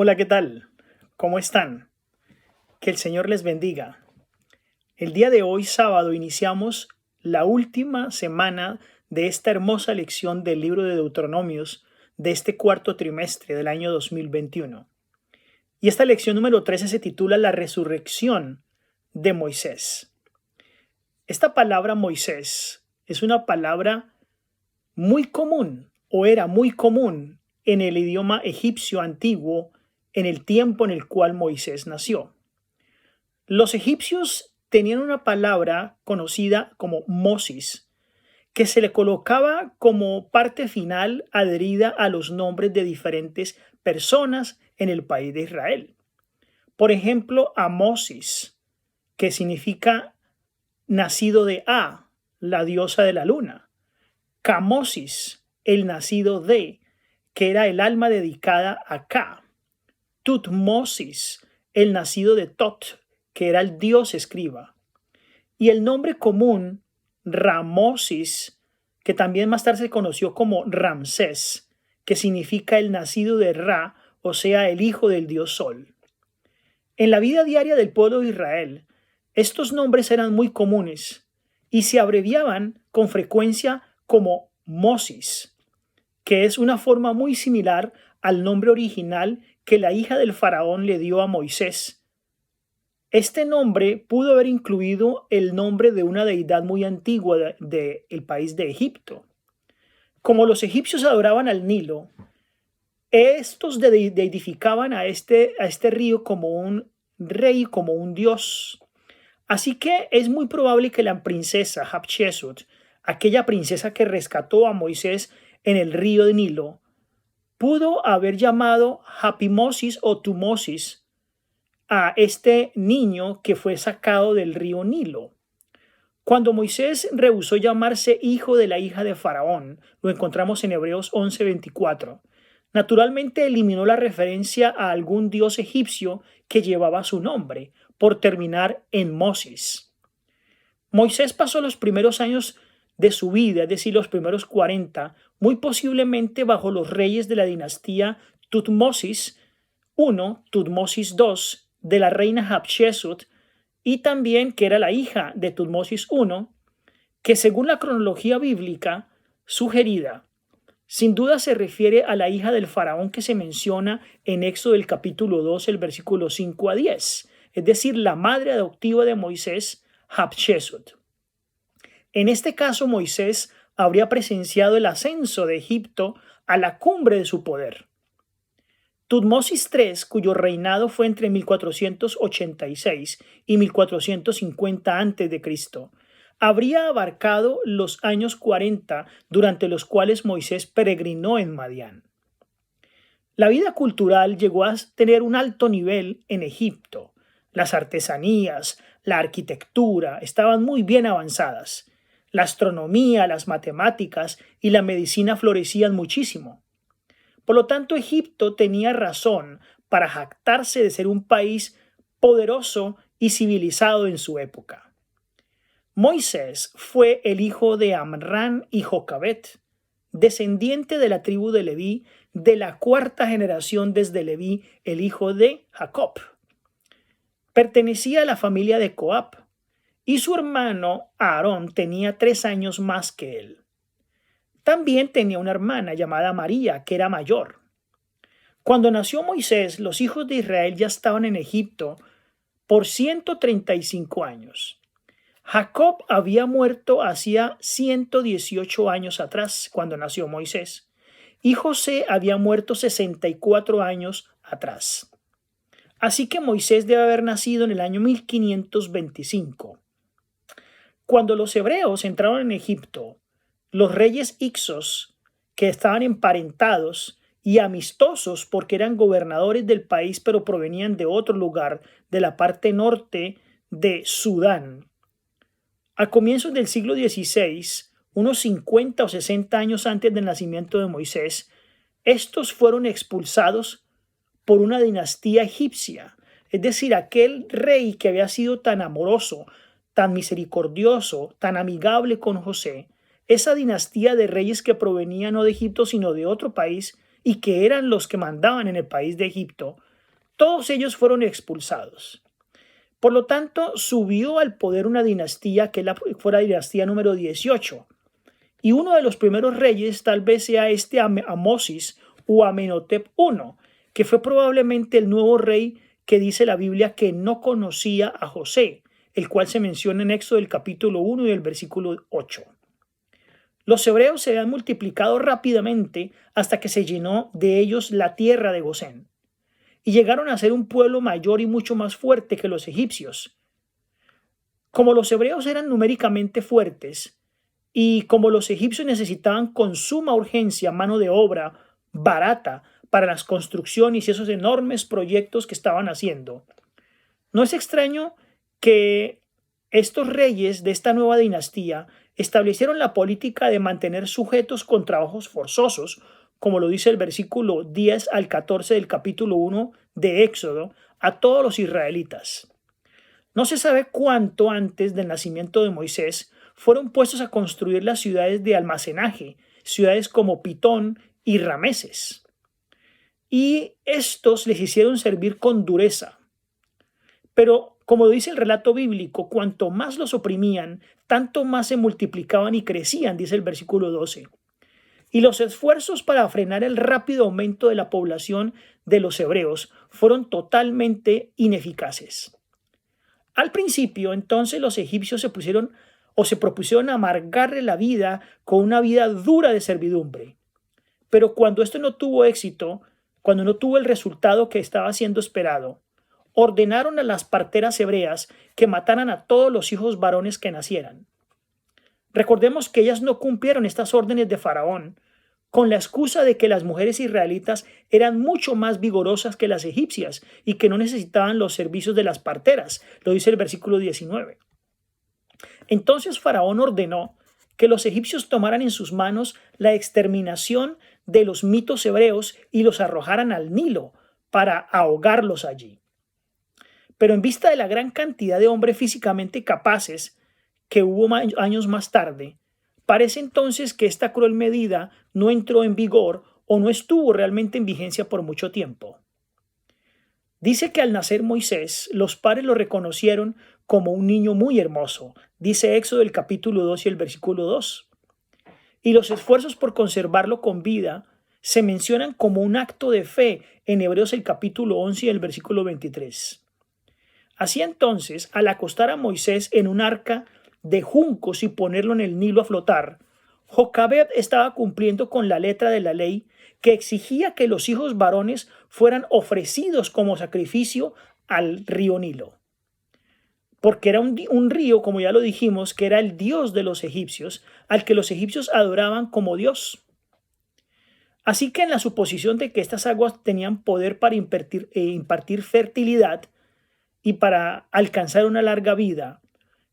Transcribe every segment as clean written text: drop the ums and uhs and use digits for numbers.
Hola, ¿qué tal? ¿Cómo están? Que el Señor les bendiga. El día de hoy, sábado, iniciamos la última semana de esta hermosa lección del libro de Deuteronomios de este cuarto trimestre del año 2021. Y esta lección número 13 se titula La resurrección de Moisés. Esta palabra Moisés es una palabra muy común o era muy común en el idioma egipcio antiguo en el tiempo en el cual Moisés nació. Los egipcios tenían una palabra conocida como Mosis, que se le colocaba como parte final adherida a los nombres de diferentes personas en el país de Israel. Por ejemplo, Amosis, que significa nacido de A, la diosa de la luna. Camosis, el nacido de, que era el alma dedicada a Ka. Tutmosis, el nacido de Tot, que era el dios escriba. Y el nombre común, Ramosis, que también más tarde se conoció como Ramsés, que significa el nacido de Ra, o sea, el hijo del dios Sol. En la vida diaria del pueblo de Israel, estos nombres eran muy comunes y se abreviaban con frecuencia como Mosis, que es una forma muy similar al nombre original que la hija del faraón le dio a Moisés. Este nombre pudo haber incluido el nombre de una deidad muy antigua del país de Egipto. Como los egipcios adoraban al Nilo, estos deidificaban a este río como un rey, como un dios. Así que es muy probable que la princesa Hatshepsut, aquella princesa que rescató a Moisés en el río de Nilo, pudo haber llamado Hapimosis o Tumosis a este niño que fue sacado del río Nilo. Cuando Moisés rehusó llamarse hijo de la hija de Faraón, lo encontramos en Hebreos 11:24. Naturalmente eliminó la referencia a algún dios egipcio que llevaba su nombre, por terminar en Mosis. Moisés pasó los primeros años de su vida, es decir, los primeros 40, muy posiblemente bajo los reyes de la dinastía Tutmosis I, Tutmosis II, de la reina Hatshepsut, y también que era la hija de Tutmosis I, que según la cronología bíblica sugerida, sin duda se refiere a la hija del faraón que se menciona en Éxodo del capítulo 2, el versículo 5 a 10, es decir, la madre adoptiva de Moisés, Hatshepsut. En este caso, Moisés habría presenciado el ascenso de Egipto a la cumbre de su poder. Tutmosis III, cuyo reinado fue entre 1486 y 1450 a.C., habría abarcado los años 40 durante los cuales Moisés peregrinó en Madián. La vida cultural llegó a tener un alto nivel en Egipto. Las artesanías, la arquitectura estaban muy bien avanzadas. La astronomía, las matemáticas y la medicina florecían muchísimo. Por lo tanto, Egipto tenía razón para jactarse de ser un país poderoso y civilizado en su época. Moisés fue el hijo de Amrán y Jocabet, descendiente de la tribu de Leví, de la cuarta generación desde Leví, el hijo de Jacob. Pertenecía a la familia de Coab, y su hermano Aarón tenía 3 años más que él. También tenía una hermana llamada María, que era mayor. Cuando nació Moisés, los hijos de Israel ya estaban en Egipto por 135 años. Jacob había muerto hacía 118 años atrás, cuando nació Moisés, y José había muerto 64 años atrás. Así que Moisés debe haber nacido en el año 1525. Cuando los hebreos entraron en Egipto, los reyes Ixos, que estaban emparentados y amistosos porque eran gobernadores del país, pero provenían de otro lugar, de la parte norte de Sudán. A comienzos del siglo XVI, unos 50 o 60 años antes del nacimiento de Moisés, estos fueron expulsados por una dinastía egipcia, es decir, aquel rey que había sido tan amoroso, tan misericordioso, tan amigable con José, esa dinastía de reyes que provenían no de Egipto sino de otro país y que eran los que mandaban en el país de Egipto, todos ellos fueron expulsados. Por lo tanto, subió al poder una dinastía que fue la dinastía número 18. Y uno de los primeros reyes tal vez sea este Amosis o Amenhotep I, que fue probablemente el nuevo rey que dice la Biblia que no conocía a José, el cual se menciona en Éxodo del capítulo 1 y el versículo 8. Los hebreos se habían multiplicado rápidamente hasta que se llenó de ellos la tierra de Gosén, y llegaron a ser un pueblo mayor y mucho más fuerte que los egipcios. Como los hebreos eran numéricamente fuertes, y como los egipcios necesitaban con suma urgencia mano de obra barata para las construcciones y esos enormes proyectos que estaban haciendo, no es extraño que estos reyes de esta nueva dinastía establecieron la política de mantener sujetos con trabajos forzosos, como lo dice el versículo 10 al 14 del capítulo 1 de Éxodo, a todos los israelitas. No se sabe cuánto antes del nacimiento de Moisés fueron puestos a construir las ciudades de almacenaje, ciudades como Pitón y Rameses. Y estos les hicieron servir con dureza. Pero, como dice el relato bíblico, cuanto más los oprimían, tanto más se multiplicaban y crecían, dice el versículo 12. Y los esfuerzos para frenar el rápido aumento de la población de los hebreos fueron totalmente ineficaces. Al principio, entonces, los egipcios se propusieron amargarle la vida con una vida dura de servidumbre. Pero cuando esto no tuvo éxito, cuando no tuvo el resultado que estaba siendo esperado, ordenaron a las parteras hebreas que mataran a todos los hijos varones que nacieran. Recordemos que ellas no cumplieron estas órdenes de Faraón con la excusa de que las mujeres israelitas eran mucho más vigorosas que las egipcias y que no necesitaban los servicios de las parteras, lo dice el versículo 19. Entonces Faraón ordenó que los egipcios tomaran en sus manos la exterminación de los mitos hebreos y los arrojaran al Nilo para ahogarlos allí. Pero en vista de la gran cantidad de hombres físicamente capaces que hubo años más tarde, parece entonces que esta cruel medida no entró en vigor o no estuvo realmente en vigencia por mucho tiempo. Dice que al nacer Moisés, los padres lo reconocieron como un niño muy hermoso, dice Éxodo el capítulo 2 y el versículo 2. Y los esfuerzos por conservarlo con vida se mencionan como un acto de fe en Hebreos el capítulo 11 y el versículo 23. Así entonces, al acostar a Moisés en un arca de juncos y ponerlo en el Nilo a flotar, Jocabed estaba cumpliendo con la letra de la ley que exigía que los hijos varones fueran ofrecidos como sacrificio al río Nilo. Porque era un río, como ya lo dijimos, que era el dios de los egipcios, al que los egipcios adoraban como dios. Así que en la suposición de que estas aguas tenían poder para impartir fertilidad y para alcanzar una larga vida,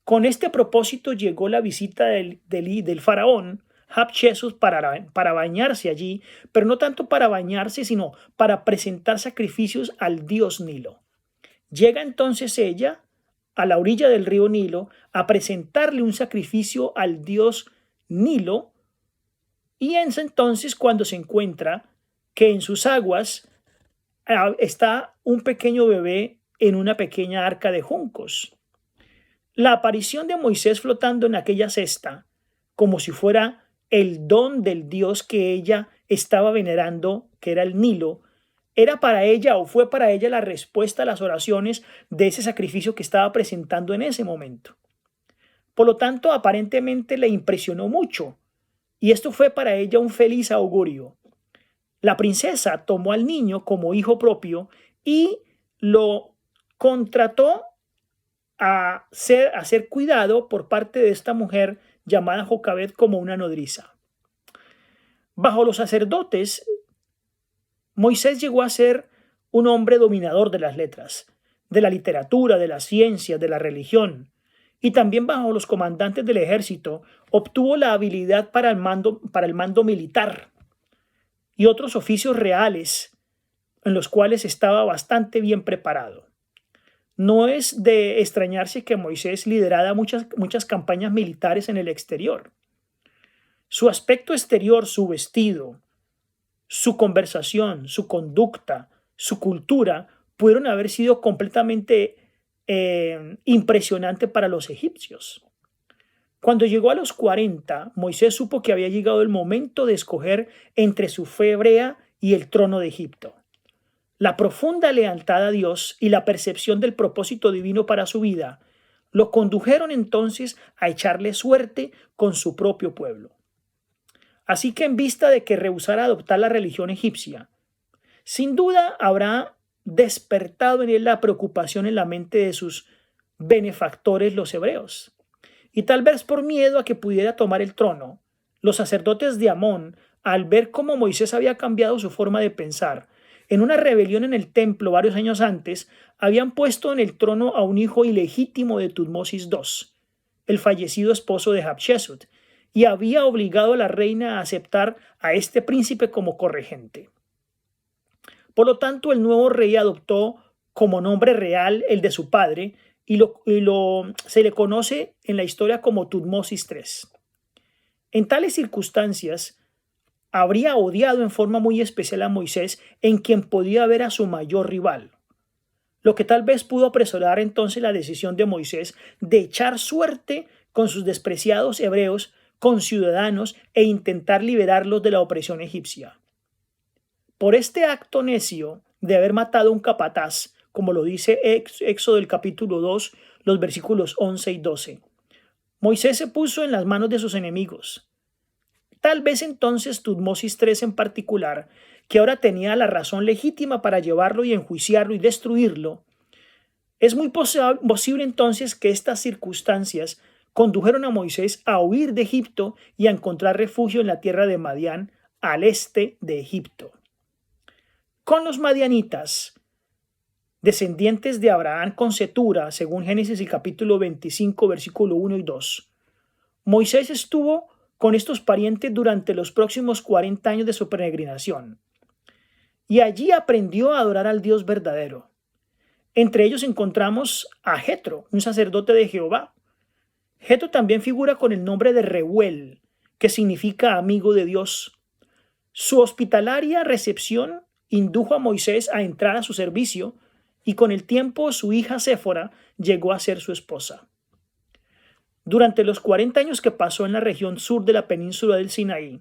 con este propósito llegó la visita del faraón Hatshepsut para bañarse allí, pero no tanto para bañarse, sino para presentar sacrificios al dios Nilo. Llega entonces ella a la orilla del río Nilo a presentarle un sacrificio al dios Nilo, y es entonces cuando se encuentra que en sus aguas está un pequeño bebé en una pequeña arca de juncos. La aparición de Moisés flotando en aquella cesta, como si fuera el don del Dios que ella estaba venerando, que era el Nilo, era para ella o fue para ella la respuesta a las oraciones de ese sacrificio que estaba presentando en ese momento. Por lo tanto, aparentemente le impresionó mucho, y esto fue para ella un feliz augurio. La princesa tomó al niño como hijo propio y lo contrató a ser cuidado por parte de esta mujer llamada Jocabed como una nodriza. Bajo los sacerdotes, Moisés llegó a ser un hombre dominador de las letras, de la literatura, de las ciencias, de la religión, y también bajo los comandantes del ejército obtuvo la habilidad para el mando militar y otros oficios reales en los cuales estaba bastante bien preparado. No es de extrañarse que Moisés liderara muchas campañas militares en el exterior. Su aspecto exterior, su vestido, su conversación, su conducta, su cultura, pudieron haber sido completamente impresionantes para los egipcios. Cuando llegó a los 40, Moisés supo que había llegado el momento de escoger entre su fe hebrea y el trono de Egipto. La profunda lealtad a Dios y la percepción del propósito divino para su vida lo condujeron entonces a echarle suerte con su propio pueblo. Así que en vista de que rehusara adoptar la religión egipcia, sin duda habrá despertado en él la preocupación en la mente de sus benefactores los hebreos. Y tal vez por miedo a que pudiera tomar el trono, los sacerdotes de Amón, al ver cómo Moisés había cambiado su forma de pensar, en una rebelión en el templo varios años antes, habían puesto en el trono a un hijo ilegítimo de Tutmosis II, el fallecido esposo de Hatshepsut, y había obligado a la reina a aceptar a este príncipe como corregente. Por lo tanto, el nuevo rey adoptó como nombre real el de su padre y se le conoce en la historia como Tutmosis III. En tales circunstancias, habría odiado en forma muy especial a Moisés, en quien podía ver a su mayor rival, lo que tal vez pudo apresurar entonces la decisión de Moisés de echar suerte con sus despreciados hebreos, conciudadanos, e intentar liberarlos de la opresión egipcia. Por este acto necio de haber matado a un capataz, como lo dice Éxodo del capítulo 2, los versículos 11 y 12, Moisés se puso en las manos de sus enemigos. Tal vez entonces Tutmosis III en particular, que ahora tenía la razón legítima para llevarlo y enjuiciarlo y destruirlo, es muy posible entonces que estas circunstancias condujeron a Moisés a huir de Egipto y a encontrar refugio en la tierra de Madián, al este de Egipto. Con los madianitas, descendientes de Abraham con Cetura, según Génesis el capítulo 25, versículo 1 y 2, Moisés estuvo con estos parientes durante los próximos 40 años de su peregrinación. Y allí aprendió a adorar al Dios verdadero. Entre ellos encontramos a Jetro, un sacerdote de Jehová. Jetro también figura con el nombre de Reuel, que significa amigo de Dios. Su hospitalaria recepción indujo a Moisés a entrar a su servicio y con el tiempo su hija Séfora llegó a ser su esposa. Durante los 40 años que pasó en la región sur de la península del Sinaí,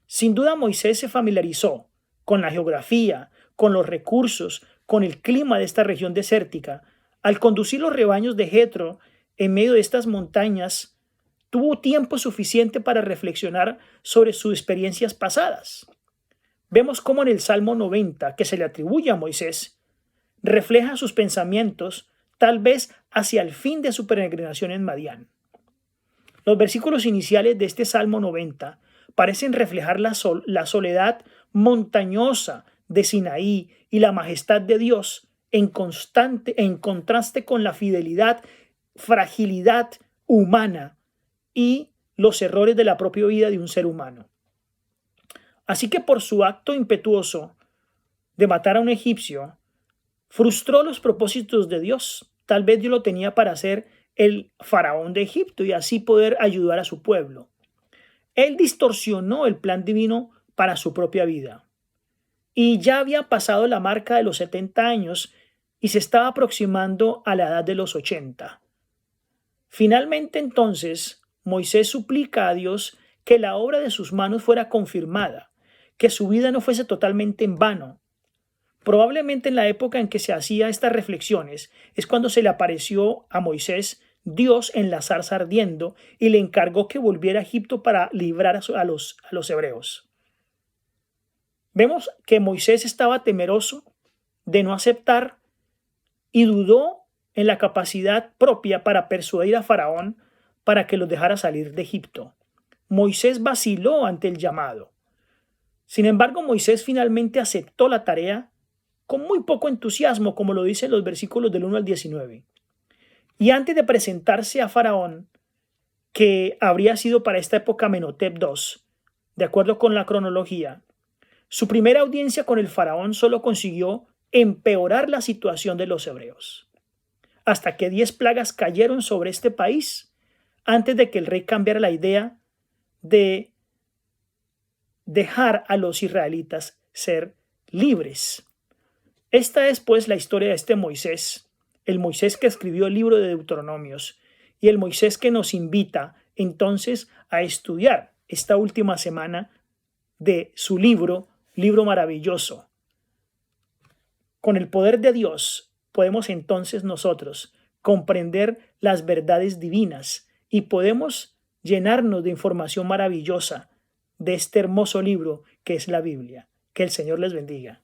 sin duda Moisés se familiarizó con la geografía, con los recursos, con el clima de esta región desértica. Al conducir los rebaños de Jetro en medio de estas montañas, tuvo tiempo suficiente para reflexionar sobre sus experiencias pasadas. Vemos cómo en el Salmo 90, que se le atribuye a Moisés, refleja sus pensamientos tal vez hacia el fin de su peregrinación en Madián. Los versículos iniciales de este Salmo 90 parecen reflejar la soledad montañosa de Sinaí y la majestad de Dios en contraste con la fidelidad, fragilidad humana y los errores de la propia vida de un ser humano. Así que por su acto impetuoso de matar a un egipcio, frustró los propósitos de Dios. Tal vez Dios lo tenía para ser el faraón de Egipto y así poder ayudar a su pueblo. Él distorsionó el plan divino para su propia vida. Y ya había pasado la marca de los 70 años y se estaba aproximando a la edad de los 80. Finalmente entonces Moisés suplica a Dios que la obra de sus manos fuera confirmada, que su vida no fuese totalmente en vano. Probablemente en la época en que se hacía estas reflexiones es cuando se le apareció a Moisés Dios en la zarza ardiendo y le encargó que volviera a Egipto para librar a los hebreos. Vemos que Moisés estaba temeroso de no aceptar y dudó en la capacidad propia para persuadir a Faraón para que los dejara salir de Egipto. Moisés vaciló ante el llamado. Sin embargo, Moisés finalmente aceptó la tarea con muy poco entusiasmo, como lo dicen los versículos del 1 al 19. Y antes de presentarse a Faraón, que habría sido para esta época Amenhotep II, de acuerdo con la cronología, su primera audiencia con el faraón solo consiguió empeorar la situación de los hebreos, hasta que 10 plagas cayeron sobre este país antes de que el rey cambiara la idea de dejar a los israelitas ser libres. Esta es pues la historia de este Moisés, el Moisés que escribió el libro de Deuteronomios y el Moisés que nos invita entonces a estudiar esta última semana de su libro maravilloso. Con el poder de Dios podemos entonces nosotros comprender las verdades divinas y podemos llenarnos de información maravillosa de este hermoso libro que es la Biblia. Que el Señor les bendiga.